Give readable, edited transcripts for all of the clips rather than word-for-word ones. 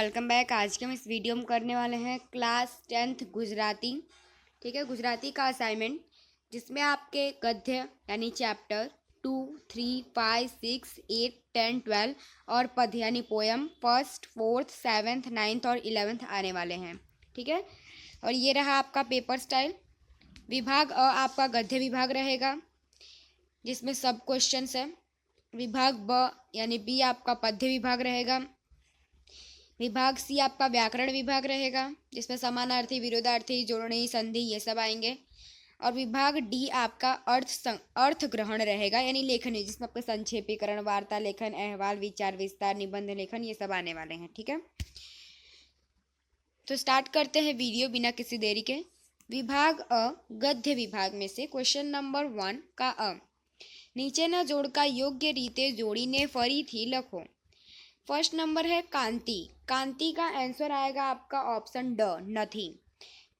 Welcome back. आज के हम इस वीडियो में करने वाले हैं क्लास 10th गुजराती। ठीक है, गुजराती का असाइनमेंट जिसमें आपके गद्य यानी चैप्टर 2, 3, 5, 6, 8, 10, 12 और पद यानी poem 1st, 4th, 7th, 9th और 11th आने वाले हैं। ठीक है, और ये रहा आपका पेपर स्टाइल। विभाग अ आपका गद्य विभाग रहेगा जिसमें सब क्वेश्चंस है। विभाग ब यानी बी आपका पद्य विभाग रहेगा। विभाग सी आपका व्याकरण विभाग रहेगा जिसमें समानार्थी, विरोधार्थी, जोड़नी, संधि ये सब आएंगे। और विभाग डी आपका अर्थ ग्रहण रहेगा यानी लेखनी, जिसमें आपके संक्षेपीकरण, वार्ता लेखन, अहवाल, विचार विस्तार, निबंध लेखन ये सब आने वाले हैं। ठीक है, तो स्टार्ट करते हैं वीडियो बिना किसी देरी के। विभाग अ गद्य विभाग में से क्वेश्चन नंबर 1 का अ નીચેના જોડકા યોગ્ય રીતે જોડીને ફરીથી લખો। फर्स्ट नंबर है कांति। कांति का आंसर आएगा आपका ऑप्शन ड, नथी।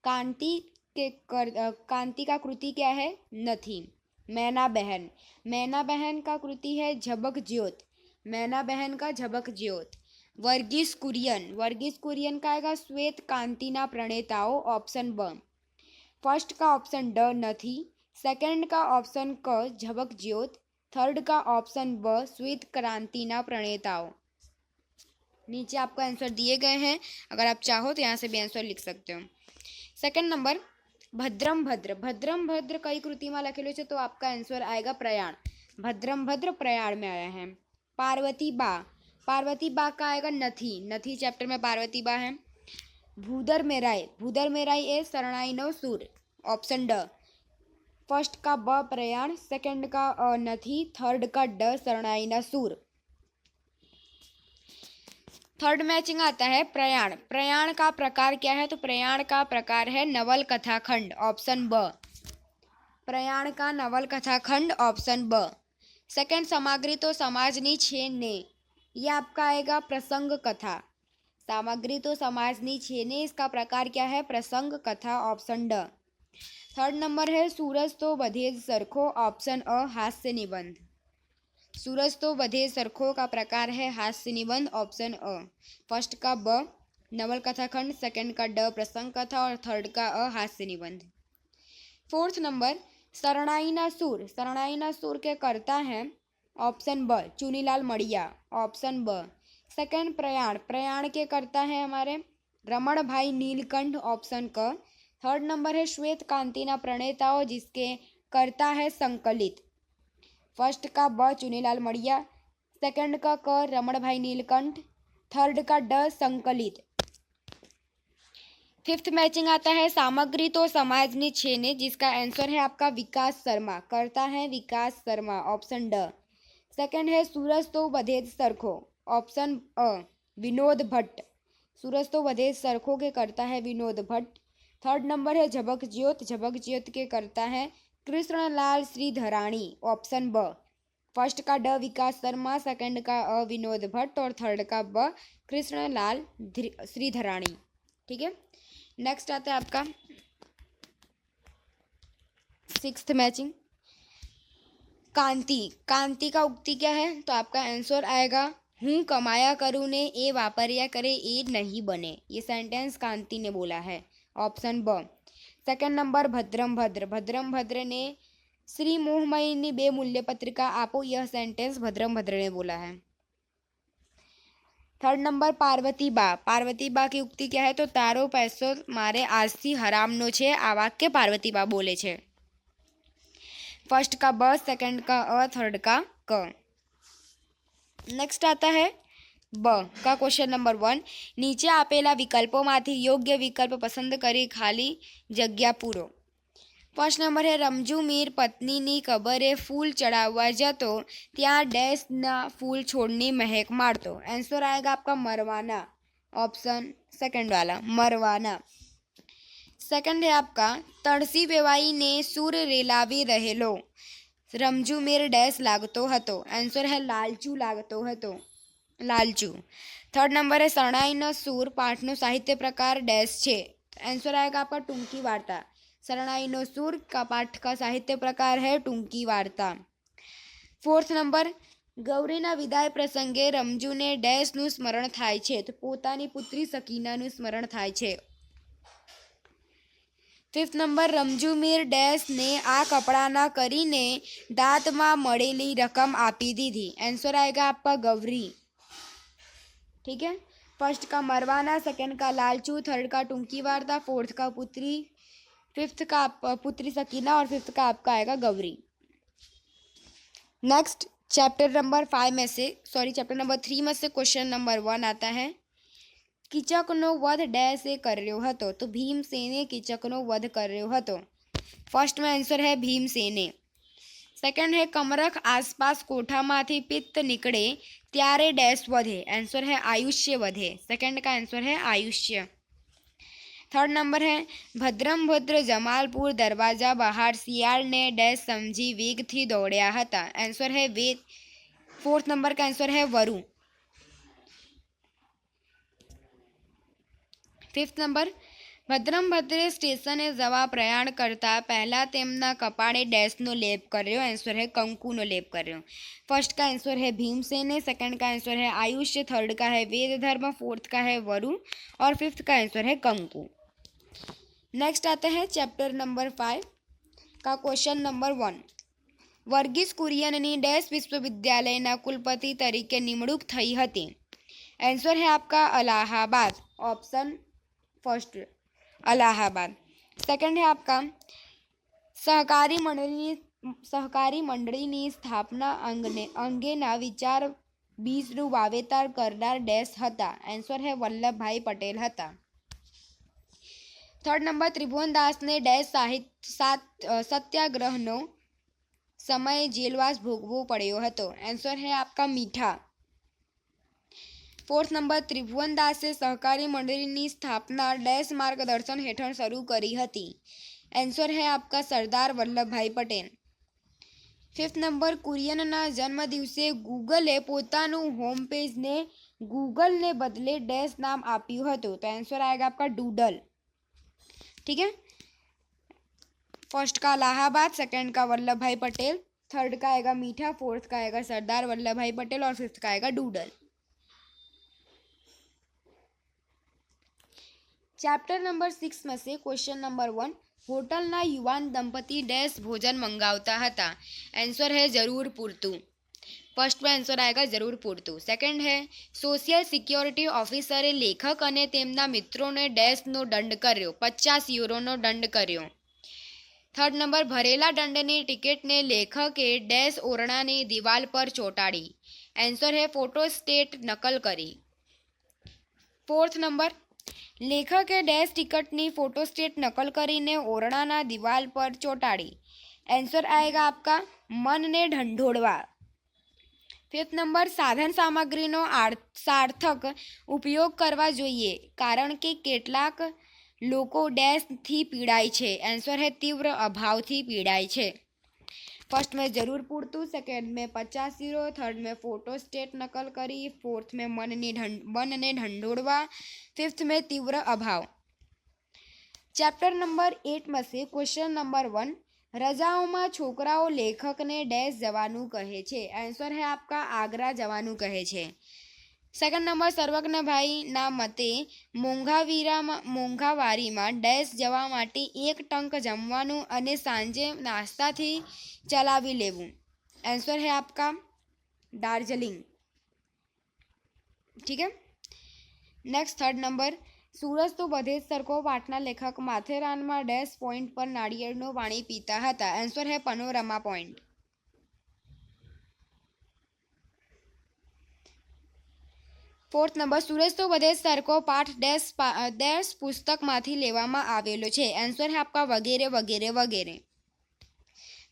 कांति कांति का कृति क्या है? नथी। मैना बहन, मैना बहन का कृति है झबक ज्योत। मैना बहन का झबक ज्योत। वर्गीस कुरियन, वर्गीस कुरियन का आएगा श्वेत कांति ना प्रणेताओ, ऑप्शन ब। फर्स्ट का ऑप्शन ड, नथी। सेकंड का ऑप्शन क, झबक ज्योत। थर्ड का ऑप्शन ब, श्वेत क्रांति ना प्रणेताओं। नीचे आपको आंसर दिए गए हैं, अगर आप चाहो तो यहाँ से भी आंसर लिख सकते हो। सेकंड नंबर भद्रम भद्र। भद्रम भद्र कई कृति में लखेलू है तो आपका आंसर आएगा प्रयाण। भद्रम भद्र प्रयाण में आया है। पार्वती बा, पार्वती बा का आएगा नथी। नथी चैप्टर में पार्वती बा है। भूदर मेराई, भूदर मेराई ए शरणाई नो सूर, ऑप्शन ड। फर्स्ट का ब प्रयाण, सेकंड का नथी, थर्ड का ड शरणाई ना सूर। थर्ड मैचिंग आता है प्रयाण। प्रयाण का प्रकार क्या है? तो प्रयाण का प्रकार है नवल कथा खंड, ऑप्शन ब। प्रयाण का नवल कथा खंड, ऑप्शन ब। सेकंड सामग्री तो समाजनी छे ने, ये आपका आएगा प्रसंग कथा। सामग्री तो समाजनी छे ने, इसका प्रकार क्या है? प्रसंग कथा, ऑप्शन ड। थर्ड नंबर है सूरज तो बधेज सरखो, ऑप्शन अ, हास्य निबंध। सूरज तो बधे सरखो का प्रकार है हास्य निबंध, ऑप्शन अ। फर्स्ट का ब नवल कथा खंड, सेकंड का ड प्रसंग कथा और थर्ड का अ हास्य निबंध। फोर्थ नंबर शरणाई ना सूर। शरणाई ना सूर के करता है ऑप्शन ब, चुनीलाल मड़िया, ऑप्शन ब। सेकंड प्रयाण, प्रयाण के करता है हमारे रमण भाई नीलकंठ, ऑप्शन क। थर्ड नंबर है श्वेत कांति ना प्रणेताओं, जिसके करता है संकलित। फर्स्ट का ब चुनीलाल मड़िया, सेकंड का क रमण भाई नीलकंठ, थर्ड का ड संकलित। फिफ्थ मैचिंग आता है सामग्री तो समाजनी छे ने, जिसका आंसर है आपका विकास शर्मा। करता है विकास शर्मा, ऑप्शन ड। सेकंड है सूरज तो बधेज सरखो, ऑप्शन अ, विनोद भट्ट। सूरज तो बधेज सरखो के करता है विनोद भट्ट। थर्ड नंबर है झबक ज्योत। झबक ज्योत के करता है कृष्णलाल श्रीधराणी, ऑप्शन ब। फर्स्ट का ड विकास शर्मा, सेकंड का अ विनोद भट्ट और थर्ड का ब कृष्णलाल श्रीधराणी। ठीक है, नेक्स्ट आता है आपका सिक्स्थ मैचिंग कांति। कांति का उक्ति क्या है? तो आपका आंसर आएगा हूँ कमाया करूँ ने ए वापरिया करे ए नहीं बने। ये सेंटेंस कांति ने बोला है, ऑप्शन ब। सेकंड नंबर भद्रम भद्र। भद्रम भद्र ने श्री मोहमयी बे मूल्य पत्रिका आपो, यह सेंटेंस भद्रम भद्र ने बोला है। थर्ड नंबर पार्वती बा। पार्वती बा की उक्ति क्या है? तो तारो पैसो मारे આજથી હરામનો છે, આ વાક્ય पार्वती बा बोले छे। फर्स्ट का ब, सेकंड का अ, थर्ड का क। नेक्स्ट आता है ब का क्वेश्चन नंबर 1। नीचे आपेला विकल्पोमांथी योग्य विकल्प पसंद करी खाली जग्या पूरो। फर्स्ट नंबर है रमजू मीर पत्नीनी कबरे फूल चढ़ाववा जतो ત્યાં डैश ना फूल छोड़नी महक मारतो। आंसर आएगा आपका मरवाना, ऑप्शन सेकंड वाला मरवाना। सेकंड है आपका तड़सी वेवाई ने सूर रेलावी रहेलो रमजू मीर डैश लागतो हतो। आंसर है लालचू लागतो हतो, लालचू। थर्ड नंबर है शरणाई न सूर पाठनो साहित्य प्रकार डैश छे। आंसर आएगा आपका टूंकी वार्ता। शरणाई नो सूर का पाठ का साहित्य प्रकार है टूंकी वार्ता। फोर्थ नंबर ગૌરીના વિદાય પ્રસંગે રમજુને ડેશનું સ્મરણ થાય છે, તો પોતાની પુત્રી સકીનાનું સ્મરણ થાય છે. 5th નંબર, રમજુ મીર ડેશને આ કપડાના કરીને દાંતમાં મળેલી રકમ આપી દીધી. आंसर आएगा आपका गौरी. ठीक है. फर्स्ट का मरवाना, सेकंड का लालचू, थर्ड का टुंकी वार्ता, फोर्थ का पुत्री, फिफ्थ का पुत्री सकीना और फिफ्थ का आपका आएगा गौरी. नेक्स्ट चैप्टर नंबर 5 में से चैप्टर नंबर 3 में से क्वेश्चन नंबर 1 आता है. કીચકનો વધ ડેશે કર્યો હતો, તો ભીમસેને કીચકનો વધ કર્યો હતો. ફર્સ્ટ में आंसर है ભીમસેને. सेकंड है कमरख आसपास कोठाમાંથી પિત્ત નીકળે ત્યારે ડેશ વધે. आंसर है आयुष्य વધે. सेकंड का आंसर है आयुष्य. थर्ड नंबर है ભદ્રમ ભદ્ર જમાલપુર દરવાજા બહાર શિયાળને ડેશ સમજી વેગથી દોડ્યા હતા. आंसर है वेद. फोर्थ नंबर का आंसर है वरु. ફિફ્થ નંબર, ભદ્રમ ભદ્રે સ્ટેશને જવા પ્રયાણ કરતા પહેલા તેમના કપાળે ડેશનો લેપ કર્યો. आंसर है કંકુનો લેપ કર્યો. फर्स्ट का आंसर है भीमसेने, सेकंड का आंसर है आयुष्य, थर्ड का है वेद धर्म, फोर्थ का है वरु और फिफ्थ का आंसर है कंकु. नेक्स्ट आते हैं चैप्टर नंबर 5 का क्वेश्चन नंबर 1. વર્ગીસ કુરિયનની ડેશ વિશ્વવિદ્યાલયના કુલપતિ તરીકે નિમણૂક થઈ હતી. आंसर है आपका Allahabad. Option first Allahabad. Second है आपका सहकारी मंडળીની સ્થાપના અંગેના વિચાર બીજનું વાવેતર કરનાર ડેશ હતા. आंसर है વલ્લભભાઈ પટેલ હતા. थर्ड नंबर, ત્રિભુવનદાસને ડેશ સત્યાગ્રહનો સમય જેલવાસ ભોગવવો પડ્યો હતો. आंसर है आपका मीठा. फोर्थ नंबर, ત્રિભુવનદાસે સહકારી મંડળીની સ્થાપના ડેશ માર્ગદર્શન હેઠળ શરૂ કરી હતી. आंसर है आपका सरदार वल्लभभाई पटेल. फिफ्थ नंबर, કુરિયનના જન્મદિવસે ગૂગલે પોતાનું હોમ પેજને ગૂગલને બદલે ડેશ નામ આપ્યું હતું. તો आंसर आएगा आपका डूडल. ठीक है. फर्स्ट का इलाहाबाद, सेकंड का वल्लभभाई पटेल, थर्ड का आएगा मीठा, फोर्थ का आएगा सरदार वल्लभभाई पटेल और फिफ्थ का आएगा डूडल. चैप्टर नंबर 6 में से क्वेश्चन नंबर 1. હોટલના યુવાન દંપતી ડેશ ભોજન મંગાવતા હતા. आंसर है जरूर पूर्तु. फर्स्ट में आंसर आएगा जरूर पूर्तु. सेकंड है सोशियल सिक्योरिटी ऑफिसरे लेखक અને તેમના મિત્રોને ડેશનો દંડ કર્યો. 50 યુરોનો દંડ કર્યો. થર્ડ નંબર, ભરેલા દંડની ટિકિટને લેખકે ડેશ ઓરડાની દિવાલ પર ચોંટાડી. आंसर है फोटोस्टेट नकल કરી. फोर्थ नंबर, લેખકે ડેશ ટિકટની फोटोस्टेट नकल કરીને ઓરડાના દિવાલ પર ચોંટાડી. आंसर आएगा आपका मनને ઢંઢોળવા. ફિફ્થ નંબર, સાધન સામગ્રીનો સાર્થક ઉપયોગ કરવા જોઈએ કારણ કે કેટલાક લોકો ડેશથી પીડાય છે. आंसर है तीव्र અભાવથી પીડાય છે. फर्स्ट में जरूर पूर्तु, सेकंड में 50 यूरो, थर्ड में फोटोस्टेट नकल करी, फोर्थ में मनने ढंढोड़वा, फिफ्थ में तीव्र अभाव. चैप्टर नंबर 8 में से क्वेश्चन नंबर 1. रजाओं छोकराओ लेखक ने डैश जवानू कहे छे. आंसर है आपका आगरा जवानू कहे छे. सेकंड नंबर, सर्वज्ञ भाई ना मते मोंघावारीमां डैश जवा माटे एक टंक जमवानुं अने सांजे नास्ताथी चलावी लेवुं. आंसर है आपका दार्जिलिंग. ठीक है. नेक्स्ट थर्ड नंबर, सूरज तो बधे सरको पाठना लेखक माथेराનમાં डैश पॉइंट पर नारिયેળનું पाणी पीता हता. आंसर है पनोरमा पॉइंट. फोर्थ नंबर, सूरज तो बधे सरको पाठ डैश पुस्तकमांथी लेवामां आवेलो छे. आंसर है आपका वगैरे वगैरे वगैरे.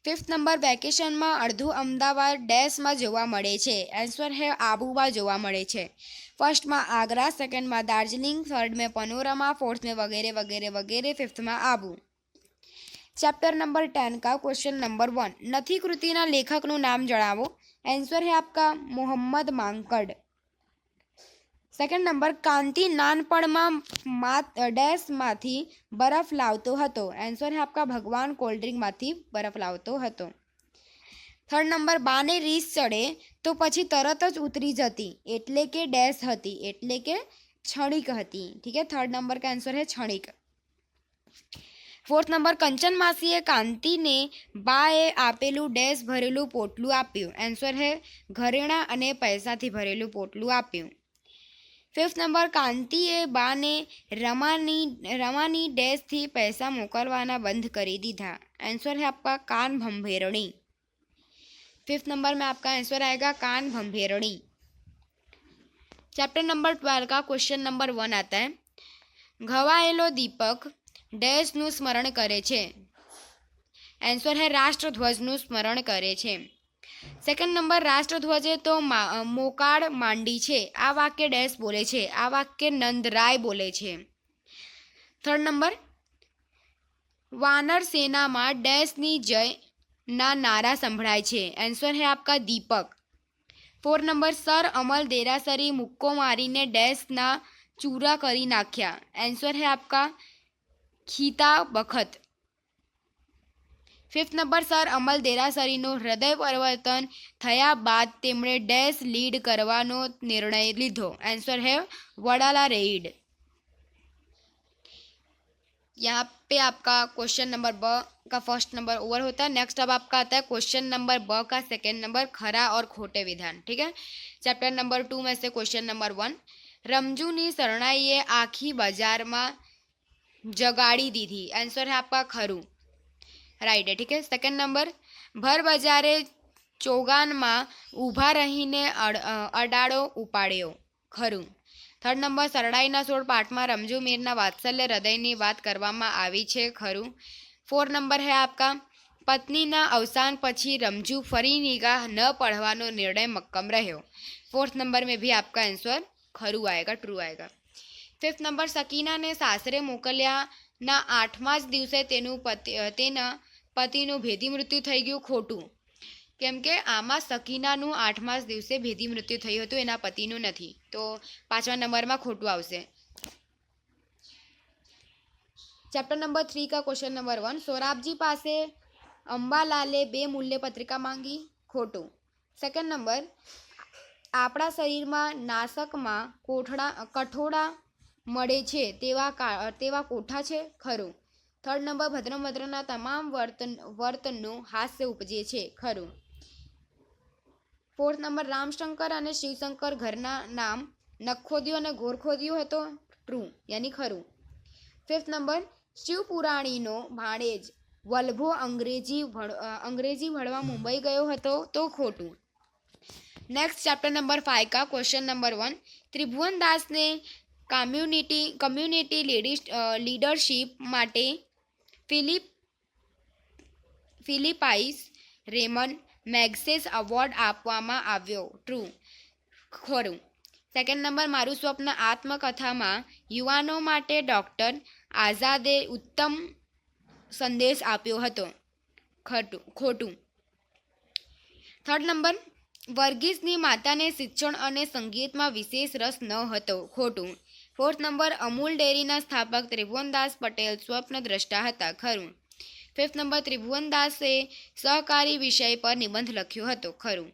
फिफ्थ नंबर, वेकेशનમાં અડધું અમદાવાદ ડેશમાં જોવા મળે છે. आंसर है આબુમાં જોવા મળે છે. ફર્સ્ટમાં આગ્રા, સેકન્ડમાં દાર્જિલિંગ, થર્ડ में पनोरमा, फोर्थ में वगैरह वगैरह वगैरह, फिफ्थ में आबू. चैप्टर नंबर 10 का क्वेश्चन नंबर 1. નથી કૃતિના લેખકનું નામ જણાવો. आंसर है आपका मोहम्मद मांकड़. सेकंड नंबर, कांति नानपणमां डैशमांथी बरफ लावतो हतो. आंसर है आपका भगवान कोल्ड ड्रिंक मांथी बरफ लावतो हतो. થર્ડ નંબર, બાને રીસ ચડે તો પછી તરત જ ઉતરી જતી, એટલે કે ડેશ હતી, એટલે કે क्षणिक હતી. ठीक है, थर्ड नंबर का आंसर है क्षणिक. फोर्थ नंबर, कंचन मासीए कांतिने बाए आपेલું ડેશ ભરેલું પોટલું આપ્યું. આન્સર है ઘરેણા અને પૈસાથી ભરેલું પોટલું આપ્યું. ફિફ્થ નંબર, કાંતિએ બાને રમાની ડેશથી પૈસા મોકલવાના બંધ કરી દીધા. आंसर है आपका कान भंभेरणी. फिफ्थ नंबर में आपका आंसर आएगा कान भंभेरणी. चैप्टर नंबर 12 का क्वेश्चन नंबर 1 आता है, घवाયેલો દીપક ડેશનું સ્મરણ કરે છે. આન્સર है રાષ્ટ્રધ્વજનું સ્મરણ કરે છે. સેકન્ડ નંબર, રાષ્ટ્રધ્વજે તો મોકાળ માંડી છે. આ વાક્ય ડેશ બોલે છે. આ વાક્ય નંદરાય બોલે છે. થર્ડ નંબર, વાનર સેનામાં ડેશની જય ના નારા સંભળાય છે. આન્સર है आपका दीपक. फोर नंबर, सर अमल देरासरी मुक्को मारीने डैशना चूरा करी नाख्या. आंसर है आपका खीता बखत. फिफ्थ नंबर, सर अमल देरासरीनो हृदय परिवर्तन थया बाद तेमणे डैश लीड करवानो निर्णय लीधो. आंसर है वडाला रेड. यहाँ पे आपका क्वेश्चन नंबर ब का फर्स्ट नंबर ओवर होता है. नेक्स्ट अब आपका आता है क्वेश्चन नंबर ब का सेकेंड नंबर, खरा और खोटे विधान. ठीक है, चैप्टर नंबर 2 में से क्वेश्चन नंबर 1, रमजूनी शरणाईए आखी बाजार में जगाड़ी दी थी. आंसर है आपका खरू, राइट है. ठीक है, सेकेंड नंबर, भर बजारे चौगान में ऊभा रहीने अडाड़ो उपाड्यो. खरू. थर्ड नंबर, सरडाईना 16 पाठમાં રમજુ મીરના વાત્સલ્ય હૃદયની વાત કરવામાં આવી છે. ખરું. फोर नंबर है आपका, पत्नीना अवसान पछी रमजू फरी निगाह न पढ़वानो निर्णय मक्कम रह्यो. फोर्थ नंबर में भी आपका आंसर खरू आएगा, ट्रू आएगा. फिफ्थ नंबर, सकीना ने सासरे मोकल्या ना 8मा ज दिवसे तेना पतिનું ભેદી મૃત્યુ થઈ ગયું. ખોટું, કેમ કે આમાં સકીનાનું 8મા જ દિવસે ભેદી મૃત્યુ થયું હતું, એના પતિનું નથી. તો 5મા નંબરમાં ખોટું આવશે. चैप्टर नंबर 3 का क्वेश्चन नंबर 1, सोराबजी पासे अंबालाले 2 मूल्य पत्रिका मांगी. खोटू. सेकंड नंबर, आपड़ा शरीर में नाशक में कठोड़ा मळे छे तेवा कोठा छे. खरू. थर्ड नंबर, भद्रमभद्રના તમામ વર્તનનું હાસ્ય ઉપજે છે. ખરું. फोर्थ नंबर, रामशंकर અને શિવશંકર ઘરના નામ નખોદિયો અને ગોરખોદિયો હતો. ટ્રુ, यानी ખરું. फिफ्थ नंबर, શિવપુરાણીનો ભાણેજ વલ્ભો અંગ્રેજી ભણવા મુંબઈ ગયો હતો. તો ખોટું. नेक्स्ट चैप्टर नंबर 5 का क्वेश्चन नंबर 1, त्रिभुवन दास ने कम्युनिटी लीडरशिप माटे फिलिपाइस रेमन मैग्सेस अवॉर्ड आपवामां आव्यो. ट्रू. खરું. सेकंड नंबर, मारू स्वप्न आत्मकथा में युवानों माटे डॉक्टर आजादे उत्तम संदेश आप्यो हतो. खोटू. थर्ड नंबर, वर्गीसनी माताने शिक्षण અને સંગીતમાં વિશેષ રસ ન હતો. ખોટું. फोर्थ नंबर, अमूल डेरीना स्थापक त्रिभुवनदास पटेल स्वप्नद्रष्टा હતા. ખરું. फिफ्थ नंबर, त्रिभुवनदासे सहकारी विषय पर निबंध लख्यो હતો. ખરું.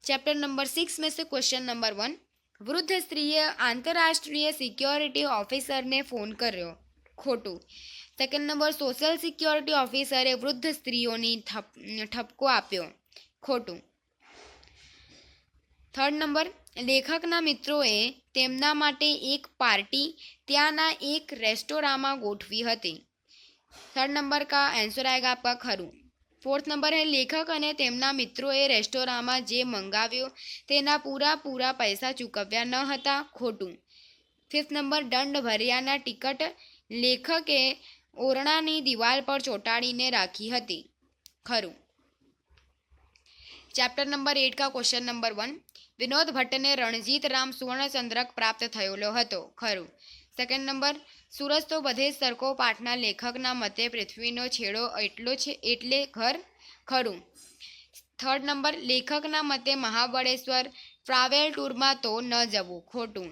चैप्टर नंबर 6 में से क्वेश्चन नंबर 1, वृद्ध स्त्रीए आंतरराष्ट्रीय सिक्योरिटी ऑफिसर ने फोन कर्यो. खोटू. सेकंड नंबर, सोशल सिक्योरिटी ऑफिसरे वृद्ध स्त्रीओनी ठपको आप्यो. खोटू. थर्ड नंबर, लेखकना मित्रोए तेमना माटे एक पार्टी त्याना एक रेस्टोरां गोठवी हती. थर्ड नंबर का आंसर आएगा आपका खरू. फोर्थ नंबर है, लेखक अने तेमना मित्रोए रेस्टोरां जे मंगाव्यो तेना पूरा पैसा चूकव्या न हता. खोटू. फिफ्थ नंबर, दंड भर्याना टिकट लेखके ओरणानी दीवाल पर ચોંટાડીને રાખી હતી. ખરું. चैप्टर नंबर 8 का क्वेश्चन नंबर 1, विनोद भट्टने रणजीत राम सुवर्णचंद्रक प्राप्त थयोलो हतो. खरू. सेकंड नंबर, सूरज तो बधे सरको पाठना लेखकना मते पृथ्वीनो छेड़ो एटलो छे एटले घर. खरू. थर्ड नंबर, लेखकना मते महाबळेश्वर ट्रावेल टूरमां तो न जवुं. खोटुं.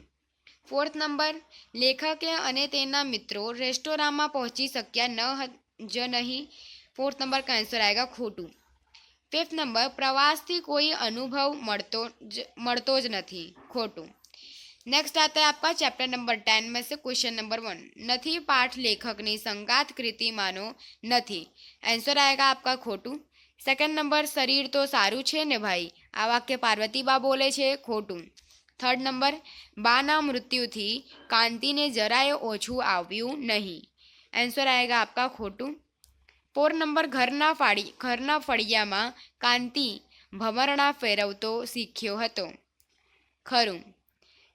फोर्थ नंबर, लेखके अने तेना मित्रों रेस्टोरां में पहुंची सक्या न ज नहीं. फोर्थ नंबर का आंसर आएगा खोटू. 5th નંબર, પ્રવાસથી कोई अनुभव મળતો જ નથી, ખોટું। नेक्स्ट आता है आपका चैप्टर नंबर 10 में से क्वेश्चन नंबर 1, નથી પાઠ લેખકની સંગાત કૃતિમાંનો નથી, આન્સર આएगा आपका ખોટું। સેકન્ડ નંબર, શરીર તો સારું છે ને ભાઈ, આ વાક્ય પાર્વતીબા બોલે છે, ખોટું। થર્ડ નંબર, બાના મૃત્યુથી કાંતિને જરાય ઓછું આવ્યું નહીં, આન્સર આएगा आपका ખોટું। 4 નંબર, ઘરના ફળિયામાં કાંતિ ભમરણા ફેરવતો શીખ્યો હતો, ખરું।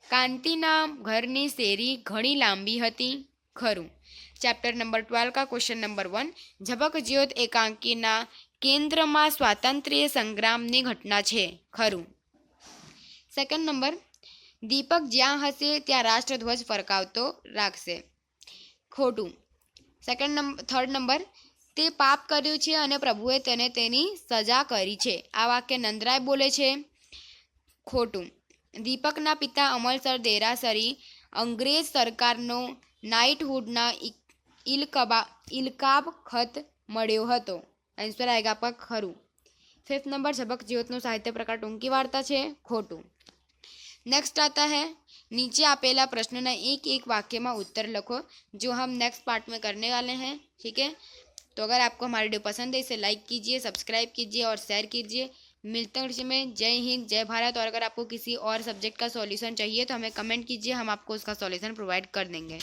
કાંતિના ઘરની શેરી ઘણી લાંબી હતી, ખરું। ચેપ્ટર નંબર 12 का क्वेश्चन नंबर 1, ઝબક જ્યોત એકાંકીના કેન્દ્રમાં સ્વાતંત્ર્ય સંગ્રામની ઘટના છે, ખરું। સેકન્ડ નંબર, દીપક જ્યાં હશે ત્યાં રાષ્ટ્રધ્વજ ફરકાવતો રાખશે, ખોટું। થર્ડ નંબર, તે પાપ કર્યું છે અને પ્રભુએ તેને તેની સજા કરી છે, આ વાક્ય નંદરાય બોલે છે, ખોટું। દીપકના પિતા અમલસર દેરાસરી અંગ્રેજ સરકારનો નાઇટહુડના ઇલકાબ ખત મળ્યો હતો, આન્સર આएगा आपका ખરું। 5th नंबर, ઝબક જ્યોતનો સાહિત્ય પ્રકાર ટૂંકી વાર્તા છે, ખોટું। नेक्स्ट आता है, नीचे आपेला प्रश्नना एक एक वाक्य में उत्तर लिखो, जो हम नेक्स्ट पार्ट में करने वाले हैं, ठीक है। तो अगर आपको हमारी वीडियो पसंद है इसे लाइक कीजिए, सब्सक्राइब कीजिए और शेयर कीजिए। मिलते हैं इसमें, जय हिंद जय भारत। और अगर आपको किसी और सब्जेक्ट का सॉल्यूशन चाहिए तो हमें कमेंट कीजिए, हम आपको उसका सॉल्यूशन प्रोवाइड कर देंगे।